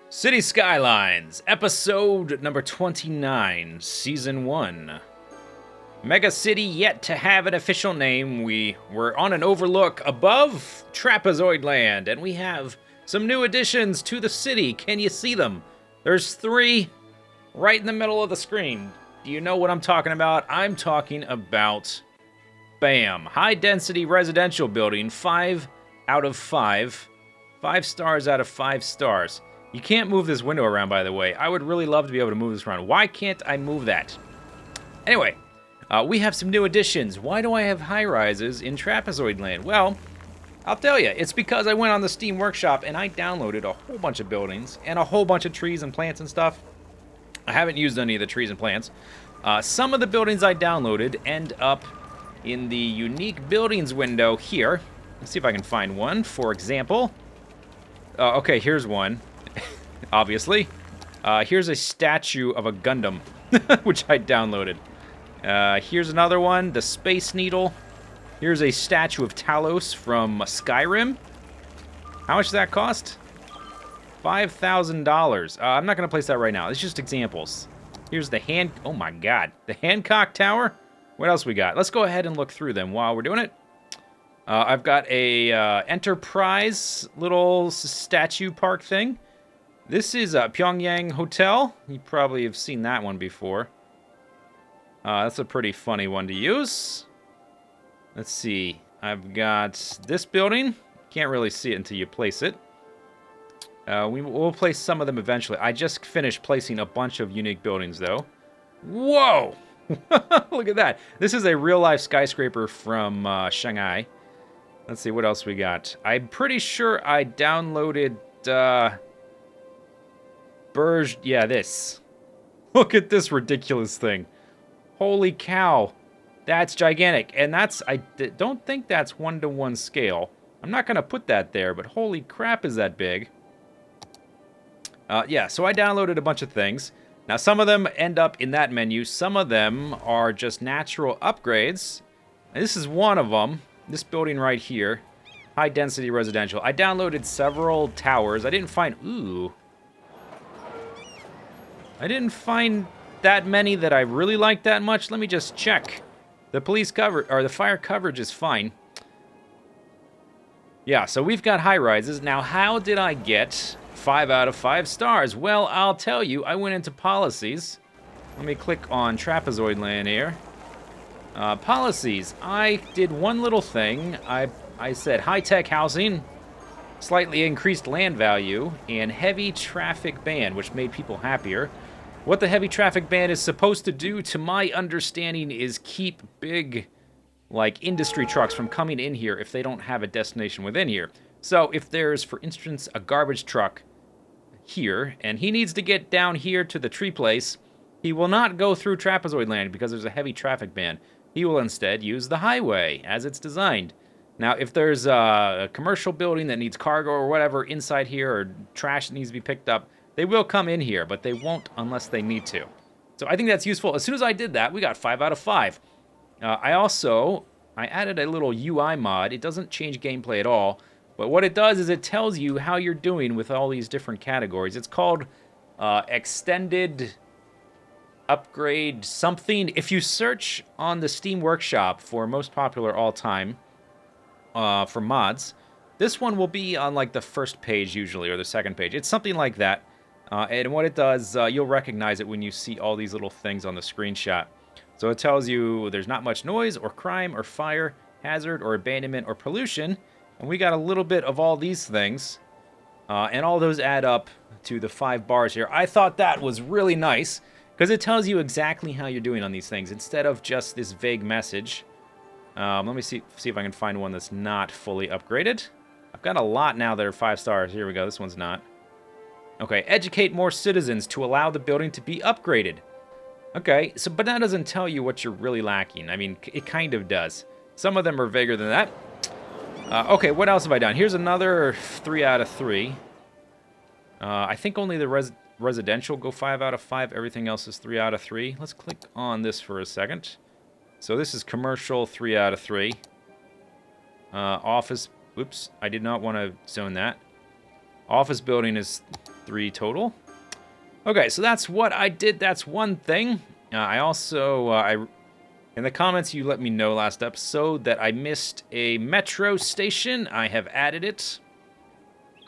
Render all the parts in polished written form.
City Skylines, episode number 29, season 1. Mega city yet to have an official name. We were on an overlook above Trapezoid Land, and we have some new additions to the city. Can you see them? There's 3 right in the middle of the screen. Do you know what I'm talking about? I'm talking about, bam, high density residential building, 5 out of 5. 5 stars out of 5 stars. You can't move this window around, by the way. I would really love to be able to move this around. Why can't I move that? Anyway, we have some new additions. Why do I have high-rises in Trapezoid Land? Well, I'll tell you. It's because I went on the Steam Workshop and I downloaded a whole bunch of buildings and a whole bunch of trees and plants and stuff. I haven't used any of the trees and plants. Some of the buildings I downloaded end up in the unique buildings window here. Let's see if I can find one. For example, okay, here's one. Obviously. Here's a statue of a Gundam, which I downloaded. Here's another one, the Space Needle. Here's a statue of Talos from Skyrim. How much does that cost? $5,000. I'm not going to place that right now. It's just examples. Here's the oh my god, the Hancock Tower. What else we got? Let's go ahead and look through them while we're doing it. I've got a Enterprise little statue park thing. This is a Pyongyang Hotel. You probably have seen that one before. That's a pretty funny one to use. Let's see. I've got this building. Can't really see it until you place it. We'll place some of them eventually. I just finished placing a bunch of unique buildings, though. Whoa! Look at that. This is a real-life skyscraper from Shanghai. Let's see what else we got. I'm pretty sure I downloaded... yeah, this. Look at this ridiculous thing. Holy cow. That's gigantic. And I don't think that's 1-to-1 scale. I'm not going to put that there, but holy crap is that big. Yeah, so I downloaded a bunch of things. Now, some of them end up in that menu. Some of them are just natural upgrades. And this is one of them. This building right here. High density residential. I downloaded several towers. I didn't find... Ooh. I didn't find that many that I really liked that much. Let me just check. The the fire coverage is fine. Yeah, so we've got high rises. Now, how did I get 5 out of 5 stars? Well, I'll tell you. I went into policies. Let me click on Trapezoid Land here. Policies. I did one little thing. I said high-tech housing, slightly increased land value, and heavy traffic ban, which made people happier. What the heavy traffic ban is supposed to do, to my understanding, is keep big, like, industry trucks from coming in here if they don't have a destination within here. So if there's, for instance, a garbage truck here, and he needs to get down here to the tree place, he will not go through Trapezoid Land because there's a heavy traffic ban. He will instead use the highway as it's designed. Now, if there's a commercial building that needs cargo or whatever inside here, or trash that needs to be picked up, they will come in here, but they won't unless they need to. So I think that's useful. As soon as I did that, we got 5 out of 5. I added a little UI mod. It doesn't change gameplay at all, but what it does is it tells you how you're doing with all these different categories. It's called Extended Upgrade something. If you search on the Steam Workshop for most popular all time for mods, this one will be on like the first page usually, or the second page. It's something like that. And what it does, you'll recognize it when you see all these little things on the screenshot. So it tells you there's not much noise or crime or fire, hazard or abandonment or pollution. And we got a little bit of all these things. And all those add up to the 5 bars here. I thought that was really nice because it tells you exactly how you're doing on these things instead of just this vague message. Let me see if I can find one that's not fully upgraded. I've got a lot now that are 5 stars. Here we go. This one's not. Okay, educate more citizens to allow the building to be upgraded. Okay, but that doesn't tell you what you're really lacking. I mean, it kind of does. Some of them are vaguer than that. Okay, what else have I done? Here's another 3 out of 3. I think only the residential go 5 out of 5. Everything else is 3 out of 3. Let's click on this for a second. So this is commercial, 3 out of 3. Office, oops, I did not want to zone that. Office building is 3 total. Okay, so that's what I did. That's one thing. I also, in the comments, you let me know last episode that I missed a metro station. I have added it.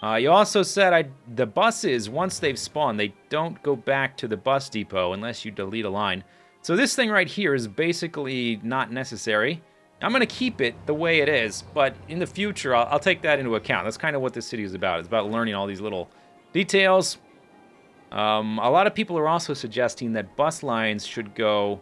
You also said the buses, once they've spawned, they don't go back to the bus depot unless you delete a line. So this thing right here is basically not necessary. I'm going to keep it the way it is, but in the future, I'll take that into account. That's kind of what this city is about. It's about learning all these little details. A lot of people are also suggesting that bus lines should go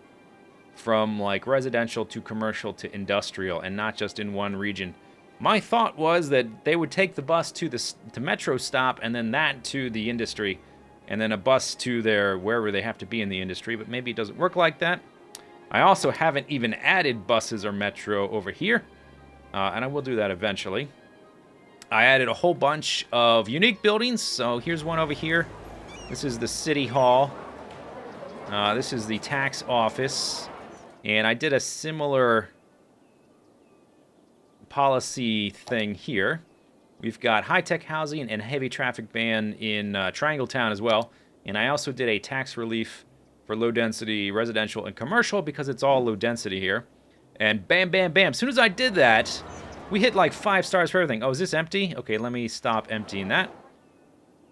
from like residential to commercial to industrial and not just in one region. My thought was that they would take the bus to the metro stop and then that to the industry and then a bus to their wherever they have to be in the industry, but maybe it doesn't work like that. I also haven't even added buses or metro over here, and I will do that eventually. I added a whole bunch of unique buildings, so here's one over here. This is the City Hall. This is the tax office, and I did a similar policy thing here. We've got high-tech housing and heavy traffic ban in Triangle Town as well, and I also did a tax relief for low-density residential and commercial because it's all low-density here. And bam, bam, bam. As soon as I did that, we hit like 5 stars for everything. Oh, is this empty? Okay, let me stop emptying that.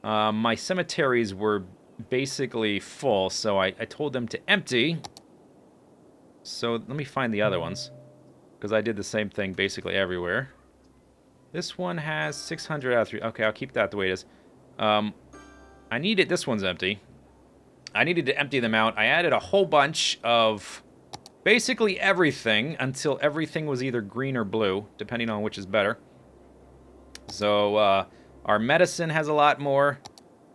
My cemeteries were basically full, so I told them to empty. So let me find the other ones, because I did the same thing basically everywhere. This one has 600 out of 3. Okay, I'll keep that the way it is. I needed... This one's empty. I needed to empty them out. I added a whole bunch of basically everything until everything was either green or blue, depending on which is better. So, our medicine has a lot more.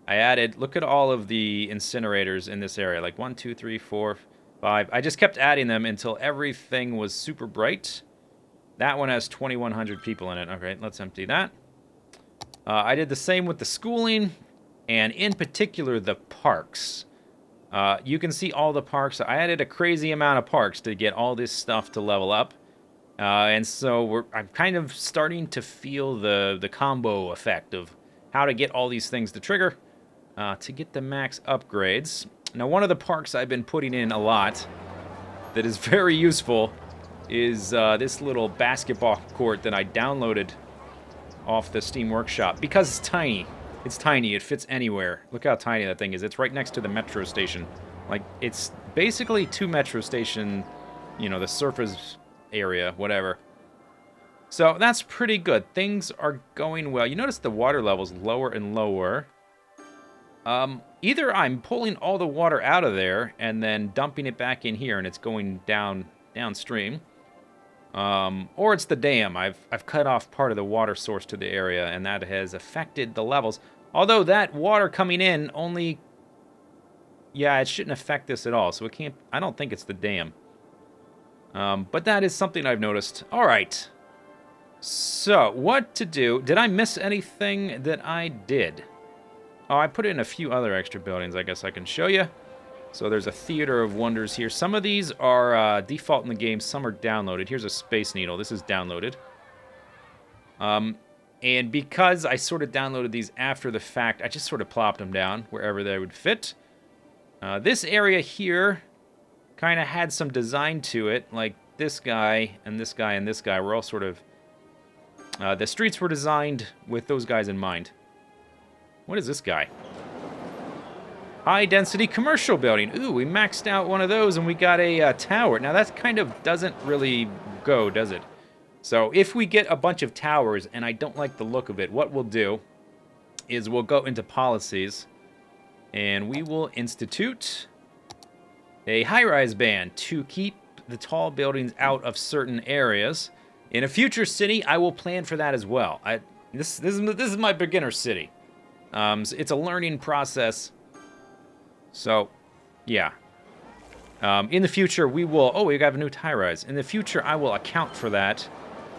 I added... Look at all of the incinerators in this area. Like 1, 2, 3, 4, 5. I just kept adding them until everything was super bright. That one has 2,100 people in it. Okay, let's empty that. I did the same with the schooling, and in particular, the parks. You can see all the parks. I added a crazy amount of parks to get all this stuff to level up. And so I'm kind of starting to feel the combo effect of how to get all these things to trigger to get the max upgrades. Now, one of the parks I've been putting in a lot that is very useful is this little basketball court that I downloaded off the Steam Workshop because it's tiny. It's tiny. It fits anywhere. Look how tiny that thing is. It's right next to the metro station. Like, it's basically 2 metro station, you know, the surface area, whatever. So that's pretty good. Things are going well. You notice the water level's lower and lower. Either I'm pulling all the water out of there and then dumping it back in here and it's going downstream. Or it's the dam. I've cut off part of the water source to the area, and that has affected the levels. Although that water coming in only... Yeah, it shouldn't affect this at all, so it can't... I don't think it's the dam. But that is something I've noticed. Alright. So, what to do? Did I miss anything that I did? Oh, I put in a few other extra buildings I guess I can show you. So there's a Theater of Wonders here. Some of these are default in the game. Some are downloaded. Here's a Space Needle. This is downloaded. And because I sort of downloaded these after the fact, I just sort of plopped them down wherever they would fit. This area here kind of had some design to it. Like this guy and this guy and this guy were all sort of... the streets were designed with those guys in mind. What is this guy? High-density commercial building. Ooh, we maxed out one of those and we got a tower. Now, that kind of doesn't really go, does it? So, if we get a bunch of towers and I don't like the look of it, what we'll do is we'll go into policies and we will institute a high-rise ban to keep the tall buildings out of certain areas. In a future city, I will plan for that as well. This is my beginner city. So it's a learning process. So, yeah. In the future, we will... Oh, we have a new high-rise. In the future, I will account for that,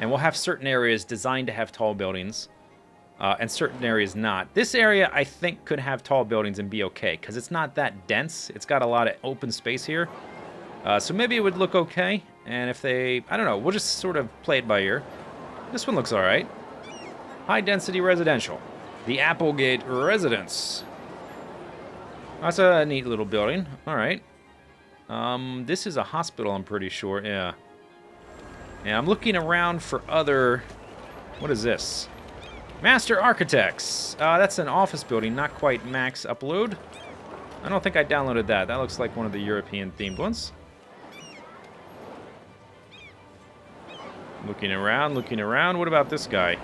and we'll have certain areas designed to have tall buildings, and certain areas not. This area, I think, could have tall buildings and be okay, because it's not that dense. It's got a lot of open space here. So maybe it would look okay, and if they... I don't know, we'll just sort of play it by ear. This one looks alright. High-density residential. The Applegate Residence. That's a neat little building. All right. This is a hospital, I'm pretty sure. Yeah. And I'm looking around for other... What is this? Master Architects. That's an office building, not quite max upload. I don't think I downloaded that. That looks like one of the European-themed ones. Looking around, looking around. What about this guy?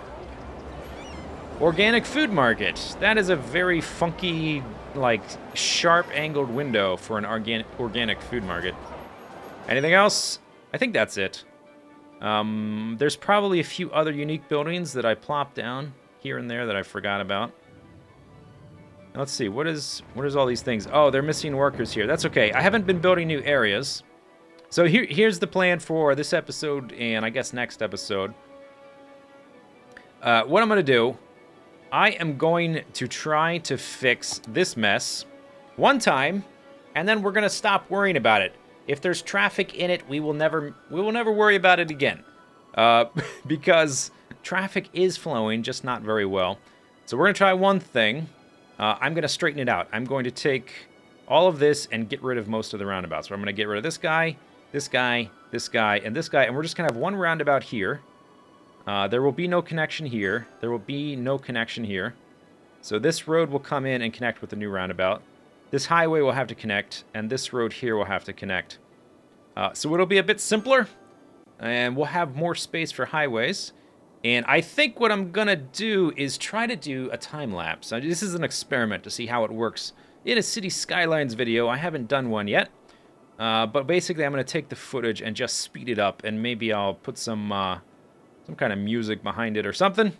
Organic Food Market. That is a very funky, like, sharp-angled window for an organic food market. Anything else? I think that's it. There's probably a few other unique buildings that I plopped down here and there that I forgot about. Let's see, what is all these things? Oh, they're missing workers here. That's okay. I haven't been building new areas. So here's the plan for this episode and I guess next episode. What I'm going to do, I am going to try to fix this mess one time, and then we're going to stop worrying about it. If there's traffic in it, we will never worry about it again. Because traffic is flowing, just not very well. So we're going to try one thing. I'm going to straighten it out. I'm going to take all of this and get rid of most of the roundabouts. So I'm going to get rid of this guy, this guy, this guy, and this guy. And we're just going to have one roundabout here. There will be no connection here. There will be no connection here. So this road will come in and connect with the new roundabout. This highway will have to connect, and this road here will have to connect. So it'll be a bit simpler, and we'll have more space for highways. And I think what I'm going to do is try to do a time-lapse. This is an experiment to see how it works in a City Skylines video. I haven't done one yet. But basically, I'm going to take the footage and just speed it up, and maybe I'll put some kind of music behind it or something.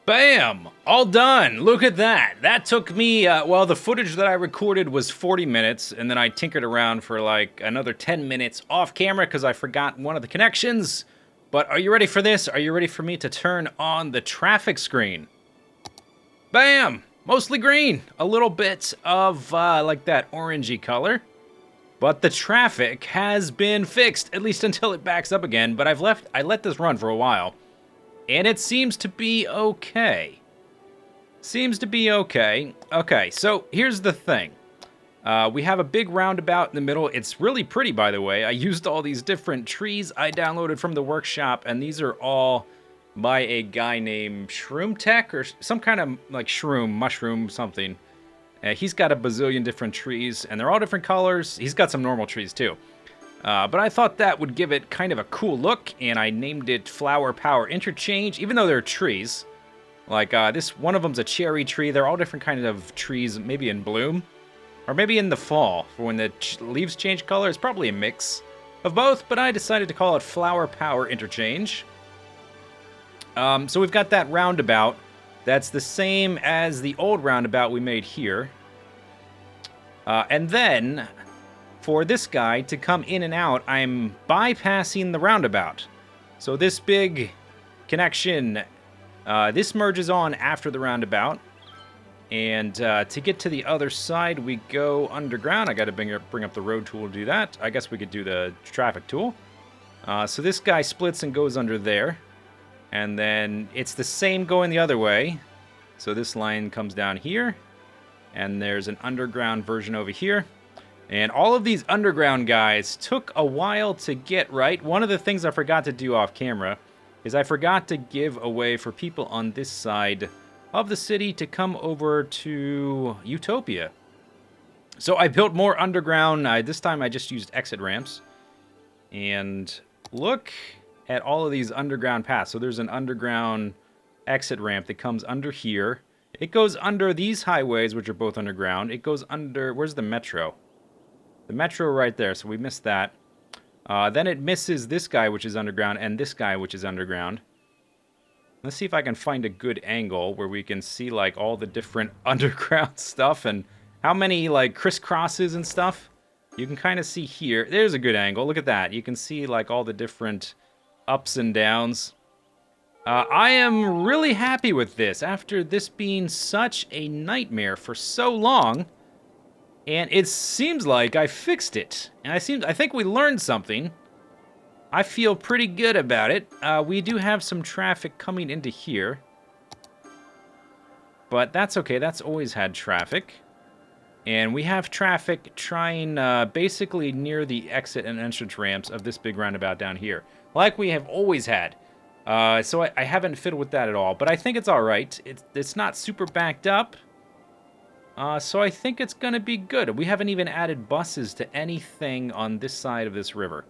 Bam! All done. Look at that. That took me, well, the footage that I recorded was 40 minutes, and then I tinkered around for like another 10 minutes off camera because I forgot one of the connections. But are you ready for this? Are you ready for me to turn on the traffic screen? Bam! Mostly green. A little bit of, like that orangey color. But the traffic has been fixed, at least until it backs up again. But I let this run for a while. And it seems to be okay. Seems to be okay. Okay, so here's the thing. We have a big roundabout in the middle. It's really pretty, by the way. I used all these different trees I downloaded from the workshop, and these are all by a guy named Shroom Tech, or some kind of, like, shroom, mushroom, something. He's got a bazillion different trees, and they're all different colors. He's got some normal trees, too. But I thought that would give it kind of a cool look, and I named it Flower Power Interchange, even though they're trees. Like, this one of them's a cherry tree. They're all different kinds of trees, maybe in bloom. Or maybe in the fall, for when the leaves change color. It's probably a mix of both, but I decided to call it Flower Power Interchange. So we've got that roundabout. That's the same as the old roundabout we made here. And then, for this guy to come in and out, I'm bypassing the roundabout. So this big connection, this merges on after the roundabout. And to get to the other side, we go underground. I got to bring up the road tool to do that. I guess we could do the traffic tool. So this guy splits and goes under there. And then it's the same going the other way. So this line comes down here. And there's an underground version over here. And all of these underground guys took a while to get right. One of the things I forgot to do off camera is I forgot to give away for people on this side of the city to come over to Utopia. So I built more underground. This time I just used exit ramps. And look at all of these underground paths. So there's an underground exit ramp that comes under here. It goes under these highways, which are both underground. It goes under... Where's the metro? The metro right there, so we missed that. Then it misses this guy, which is underground, and this guy, which is underground. Let's see if I can find a good angle where we can see, like, all the different underground stuff and how many, like, crisscrosses and stuff. You can kind of see here. There's a good angle. Look at that. You can see, like, all the different ups and downs. I am really happy with this after this being such a nightmare for so long. And it seems like I fixed it. And I think we learned something. I feel pretty good about it. We do have some traffic coming into here. But that's okay. That's always had traffic. And we have traffic trying basically near the exit and entrance ramps of this big roundabout down here. Like we have always had. So I haven't fiddled with that at all. But I think it's all right. It's not super backed up. So I think it's going to be good. We haven't even added buses to anything on this side of this river.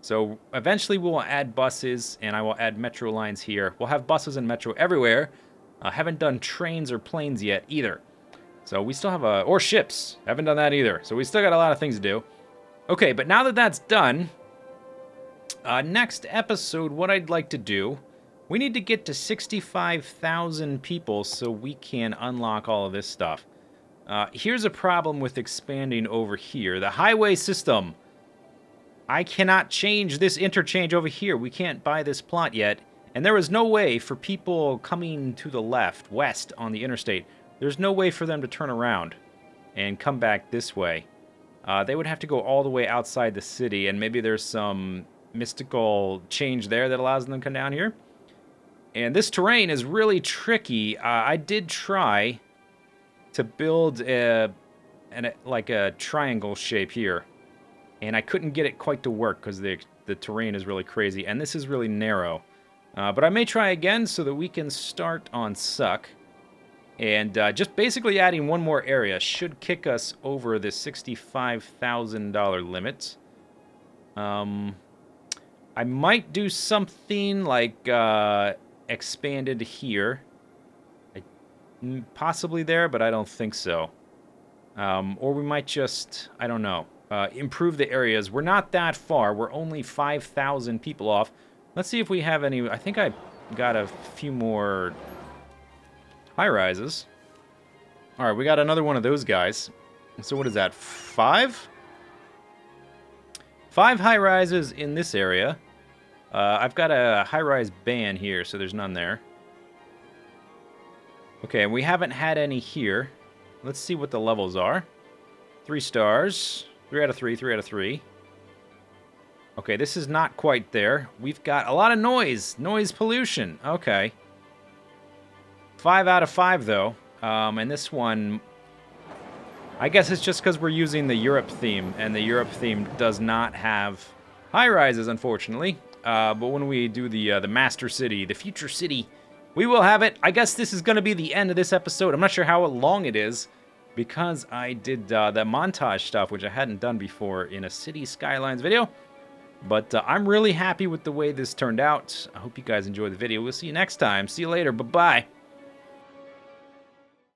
So eventually we will add buses, and I will add metro lines here. We'll have buses and metro everywhere. Haven't done trains or planes yet either. So we still have or ships. Haven't done that either. So we still got a lot of things to do. Okay, but now that that's done, next episode, what I'd like to do, we need to get to 65,000 people so we can unlock all of this stuff. Here's a problem with expanding over here. The highway system. I cannot change this interchange over here. We can't buy this plot yet. And there is no way for people coming to the left, west on the interstate. There's no way for them to turn around and come back this way. They would have to go all the way outside the city, and maybe there's some mystical change there that allows them to come down here. And this terrain is really tricky. I did try to build like a triangle shape here. And I couldn't get it quite to work because the terrain is really crazy. And this is really narrow. But I may try again so that we can start on suck. And just basically adding one more area should kick us over the $65,000 limit. I might do something like expanded here. Possibly there, but I don't think so. Or we might just, I don't know, improve the areas. We're not that far. We're only 5,000 people off. Let's see if we have any. I think I got a few more high-rises. All right, we got another one of those guys. So what is that, 5? 5 high-rises in this area. I've got a high-rise ban here, so there's none there. Okay, we haven't had any here. Let's see what the levels are. 3 stars. 3 out of 3, 3 out of 3. Okay, this is not quite there. We've got a lot of noise. Noise pollution. Okay. 5 out of 5, though. And this one, I guess it's just because we're using the Europe theme, and the Europe theme does not have high-rises, unfortunately. But when we do the Master City, the Future City, we will have it. I guess this is going to be the end of this episode. I'm not sure how long it is, because I did the montage stuff, which I hadn't done before in a City Skylines video. But I'm really happy with the way this turned out. I hope you guys enjoyed the video. We'll see you next time. See you later. Bye-bye.